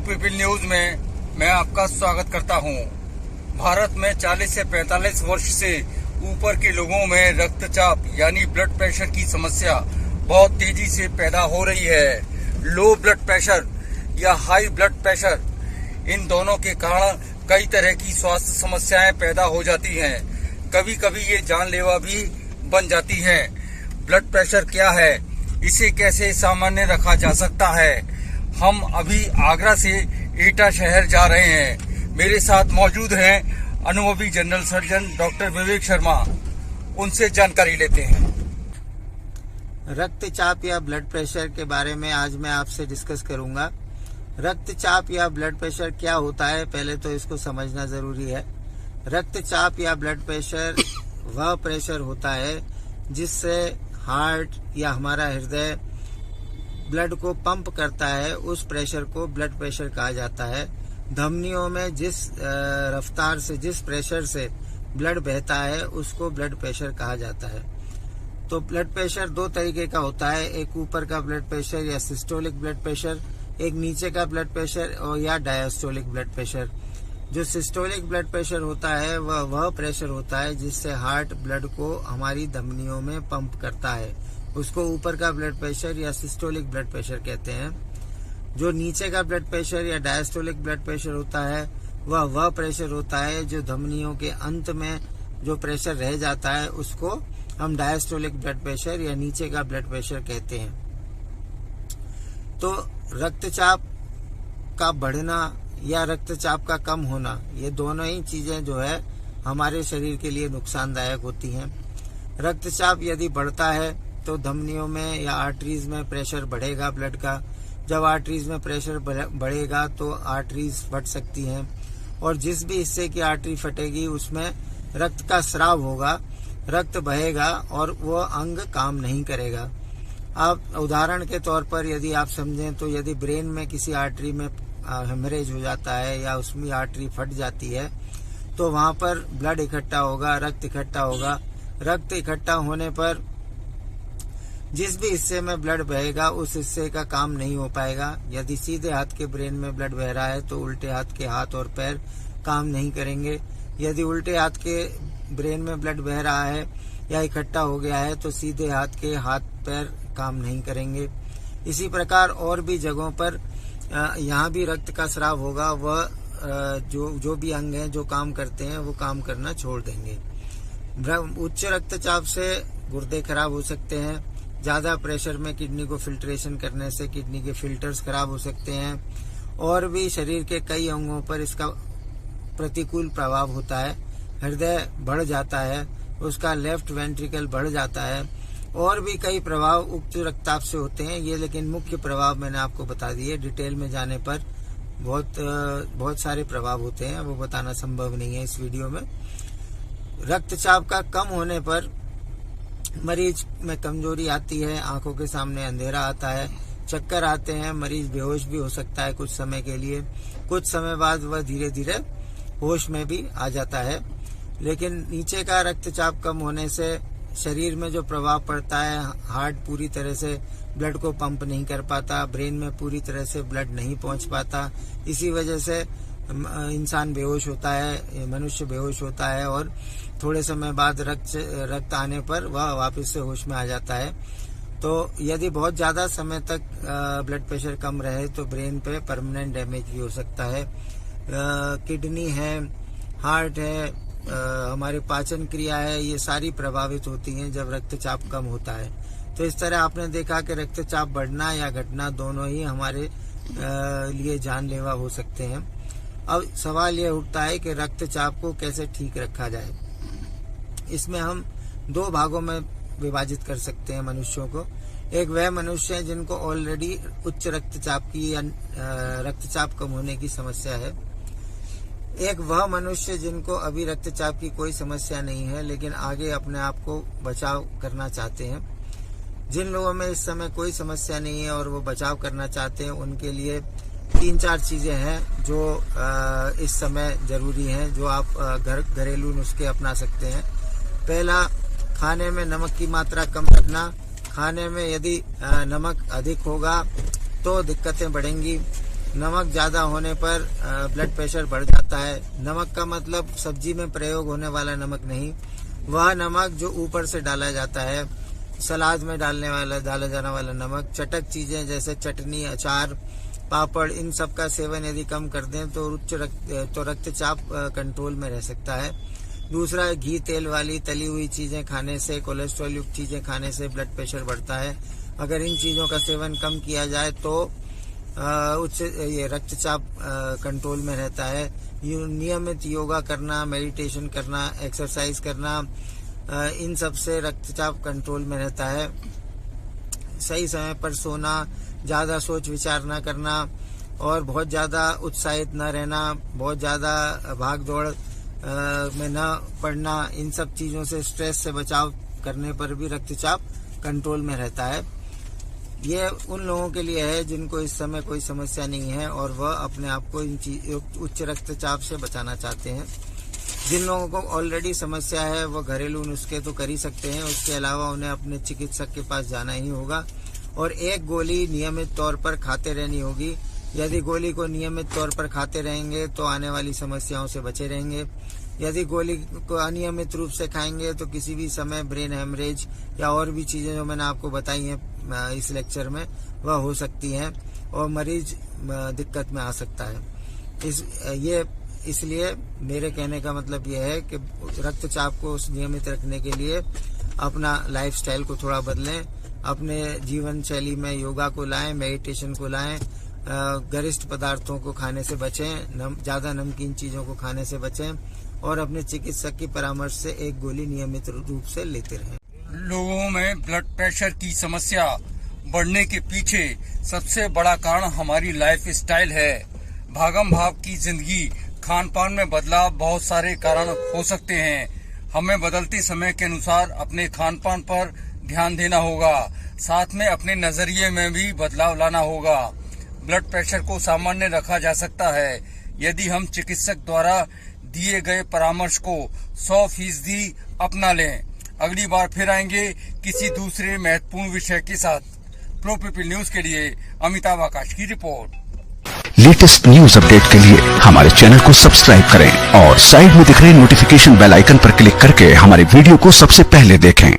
People news में मैं आपका स्वागत करता हूं। भारत में 40 से 45 वर्ष से ऊपर के लोगों में रक्तचाप यानी ब्लड प्रेशर की समस्या बहुत तेजी से पैदा हो रही है। लो ब्लड प्रेशर या हाई ब्लड प्रेशर, इन दोनों के कारण कई तरह की स्वास्थ्य समस्याएं पैदा हो जाती हैं। कभी कभी ये जानलेवा भी बन जाती हैं। ब्लड प्रेशर क्या है, इसे कैसे सामान्य रखा जा सकता है? हम अभी आगरा से एटा शहर जा रहे हैं। मेरे साथ मौजूद हैं अनुभवी general surgeon doctor Vivek Sharma. उनसे जानकारी लेते हैं। रक्तचाप या ब्लड प्रेशर के बारे में आज मैं आपसे डिस्कस करूंगा। रक्तचाप या ब्लड प्रेशर क्या होता है, पहले तो इसको समझना जरूरी है। रक्तचाप या ब्लड प्रेशर वह प्रेशर होता है जिससे हार्ट या हमारा हृदय ब्लड को पंप करता है, उस प्रेशर को ब्लड प्रेशर कहा जाता है। धमनियों में जिस रफ्तार से, जिस प्रेशर से ब्लड बहता है, उसको ब्लड प्रेशर कहा जाता है। तो ब्लड प्रेशर दो तरीके का होता है, एक ऊपर का ब्लड प्रेशर या सिस्टोलिक ब्लड प्रेशर, एक नीचे का ब्लड प्रेशर और या डायस्टोलिक ब्लड प्रेशर। जो सिस्टोलिक ब्लड प्रेशर होता है वह प्रेशर होता है जिससे हार्ट ब्लड को हमारी धमनियों में पंप करता है, उसको ऊपर का ब्लड प्रेशर या सिस्टोलिक ब्लड प्रेशर कहते हैं। जो नीचे का ब्लड प्रेशर या डायस्टोलिक ब्लड प्रेशर होता है वह प्रेशर होता है जो धमनियों के अंत में जो प्रेशर रह जाता है, उसको हम डायस्टोलिक ब्लड प्रेशर या नीचे का ब्लड प्रेशर कहते हैं। तो रक्तचाप का बढ़ना या रक्तचाप का कम होना, ये दोनों ही चीजें जो है हमारे शरीर के लिए नुकसानदायक होती हैं। रक्तचाप यदि बढ़ता है तो धमनियों में या आर्टरीज में प्रेशर बढ़ेगा ब्लड का। जब आर्टरीज में प्रेशर बढ़ेगा तो आर्टरीज फट सकती हैं और जिस भी हिस्से की आर्टरी फटेगी उसमें रक्त का स्राव होगा, रक्त बहेगा और वो अंग काम नहीं करेगा। आप उदाहरण के तौर पर यदि आप समझें तो यदि ब्रेन में किसी आर्टरी में हेमरेज हो जाता है या उसमें आर्टरी फट जाती है तो वहां पर ब्लड इकट्ठा होगा, रक्त इकट्ठा होगा। रक्त इकट्ठा होने पर जिस भी हिस्से में ब्लड बहेगा उस हिस्से का काम नहीं हो पाएगा। यदि सीधे हाथ के ब्रेन में ब्लड बह रहा है तो उल्टे हाथ के हाथ और पैर काम नहीं करेंगे। यदि उल्टे हाथ के ब्रेन में ब्लड बह रहा है या इकट्ठा हो गया है तो सीधे हाथ के हाथ पैर काम नहीं करेंगे। इसी प्रकार और भी जगहों पर यहाँ भी रक्त का स्राव होगा, वह जो भी अंग हैं जो काम करते हैं वो काम करना छोड़ देंगे। उच्च रक्तचाप से गुर्दे खराब हो सकते हैं। ज्यादा प्रेशर में किडनी को फिल्ट्रेशन करने से किडनी के फिल्टर्स खराब हो सकते हैं और भी शरीर के कई अंगों पर इसका प्रतिकूल प्रभाव होता है। हृदय बढ़ जाता है, उसका लेफ्ट वेंट्रिकल बढ़ जाता है और भी कई प्रभाव उच्च रक्तचाप से होते हैं। ये लेकिन मुख्य प्रभाव मैंने आपको बता दिए। डिटेल में जाने पर बहुत सारे प्रभाव होते हैं, वो बताना संभव नहीं है इस वीडियो में। रक्तचाप का कम होने पर मरीज में कमजोरी आती है, आंखों के सामने अंधेरा आता है, चक्कर आते हैं, मरीज बेहोश भी हो सकता है कुछ समय के लिए। कुछ समय बाद वह धीरे धीरे होश में भी आ जाता है। लेकिन नीचे का रक्तचाप कम होने से शरीर में जो प्रभाव पड़ता है, हार्ट पूरी तरह से ब्लड को पंप नहीं कर पाता, ब्रेन में पूरी तरह से ब्लड नहीं पहुंच पाता। इसी वजह से इंसान बेहोश होता है, मनुष्य बेहोश होता है और थोड़े समय बाद रक्त आने पर वह वापस से होश में आ जाता है। तो यदि बहुत ज्यादा समय तक ब्लड प्रेशर कम रहे तो ब्रेन पे परमानेंट डैमेज भी हो सकता है। किडनी है, हार्ट है, हमारी पाचन क्रिया है, ये सारी प्रभावित होती हैं जब रक्तचाप कम होता है। तो इस तरह आपने देखा कि रक्तचाप बढ़ना या घटना दोनों ही हमारे लिए जानलेवा हो सकते हैं। अब सवाल यह उठता है कि रक्तचाप को कैसे ठीक रखा जाए। इसमें हम दो भागों में विभाजित कर सकते हैं मनुष्यों को। एक वह मनुष्य है जिनको ऑलरेडी उच्च रक्तचाप की या रक्तचाप कम होने की समस्या है। एक वह मनुष्य जिनको अभी रक्तचाप की कोई समस्या नहीं है लेकिन आगे अपने आप को बचाव करना चाहते हैं। जिन लोगों में इस समय कोई समस्या नहीं है और वो बचाव करना चाहते हैं, उनके लिए 3-4 चीजें हैं जो इस समय जरूरी हैं, जो आप घरेलू नुस्खे अपना सकते हैं। पहला, खाने में नमक की मात्रा कम रखना। खाने में यदि नमक अधिक होगा तो दिक्कतें बढ़ेंगी। नमक ज़्यादा होने पर ब्लड प्रेशर बढ़ जाता है। नमक का मतलब सब्जी में प्रयोग होने वाला नमक नहीं, वह नमक जो ऊपर से डाला जाता है, सलाद में डाला जाने वाला नमक, चटक चीज़ें जैसे चटनी, अचार, पापड़, इन सब का सेवन यदि कम कर दें तो रक्तचाप कंट्रोल में रह सकता है। दूसरा, घी तेल वाली तली हुई चीज़ें खाने से, कोलेस्ट्रॉल युक्त चीज़ें खाने से ब्लड प्रेशर बढ़ता है। अगर इन चीज़ों का सेवन कम किया जाए तो ये रक्तचाप कंट्रोल में रहता है। नियमित योगा करना, मेडिटेशन करना, एक्सरसाइज करना, इन सब से रक्तचाप कंट्रोल में रहता है। सही समय पर सोना, ज़्यादा सोच विचार न करना और बहुत ज़्यादा उत्साहित न रहना, बहुत ज़्यादा भाग दौड़ में न पड़ना, इन सब चीज़ों से, स्ट्रेस से बचाव करने पर भी रक्तचाप कंट्रोल में रहता है। ये उन लोगों के लिए है जिनको इस समय कोई समस्या नहीं है और वह अपने आप को उच्च रक्तचाप से बचाना चाहते हैं। जिन लोगों को ऑलरेडी समस्या है वह घरेलू नुस्खे तो कर ही सकते हैं, उसके अलावा उन्हें अपने चिकित्सक के पास जाना ही होगा और एक गोली नियमित तौर पर खाते रहनी होगी। यदि गोली को नियमित तौर पर खाते रहेंगे तो आने वाली समस्याओं से बचे रहेंगे। यदि गोली को अनियमित रूप से खाएंगे तो किसी भी समय ब्रेन हेमरेज या और भी चीज़ें जो मैंने आपको बताई हैं इस लेक्चर में, वह हो सकती हैं और मरीज दिक्कत में आ सकता है। इसलिए मेरे कहने का मतलब यह है कि रक्तचाप को नियमित रखने के लिए अपना लाइफस्टाइल को थोड़ा बदलें, अपने जीवन शैली में योगा को लाएं, मेडिटेशन को लाएं, गरिष्ठ पदार्थों को खाने से बचें, ज़्यादा नमकीन चीज़ों को खाने से बचें और अपने चिकित्सक की परामर्श से एक गोली नियमित रूप से लेते रहें। लोगों में ब्लड प्रेशर की समस्या बढ़ने के पीछे सबसे बड़ा कारण हमारी लाइफ स्टाइल है। भागम भाग की जिंदगी, खान पान में बदलाव, बहुत सारे कारण हो सकते हैं। हमें बदलते समय के अनुसार अपने खान पान पर ध्यान देना होगा, साथ में अपने नजरिए में भी बदलाव लाना होगा। ब्लड प्रेशर को सामान्य रखा जा सकता है यदि हम चिकित्सक द्वारा दिए गए परामर्श को 100% अपना लें। अगली बार फिर आएंगे किसी दूसरे महत्वपूर्ण विषय के साथ। प्रो पीपल न्यूज के लिए अमिताभ आकाश की रिपोर्ट। लेटेस्ट न्यूज अपडेट के लिए हमारे चैनल को सब्सक्राइब करें और साइड में दिख रहे नोटिफिकेशन बेल आइकन पर क्लिक करके हमारे वीडियो को सबसे पहले देखें।